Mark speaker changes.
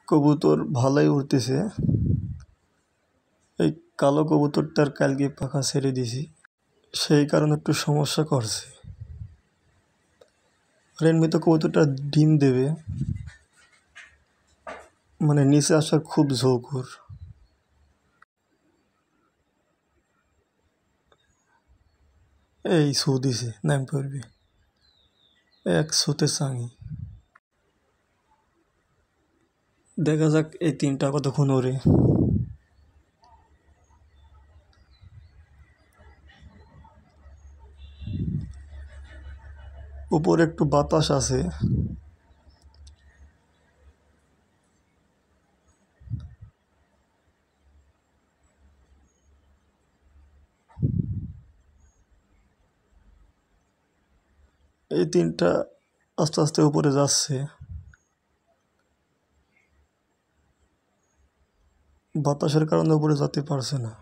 Speaker 1: কবুতর ভালোই উড়তেছে। এই কালো কবুতরটার কালকে পাখা ছেড়ে দিছি, সেই কারণে একটু সমস্যা করছে। আর এমনিতে কবুতরটা ডিম দেবে, মানে নিচে আসার খুব ঝোঁক ওর। এই ছু দিছে, নাম পড়বে এক ছুতে চাঙি। দেখা যাক এই তিনটা কতক্ষণ ওরে। উপরে একটু বাতাস আছে, এই তিনটা আস্তে আস্তে উপরে যাচ্ছে। বাতাসের কারণে উপরে যেতে পারছে না।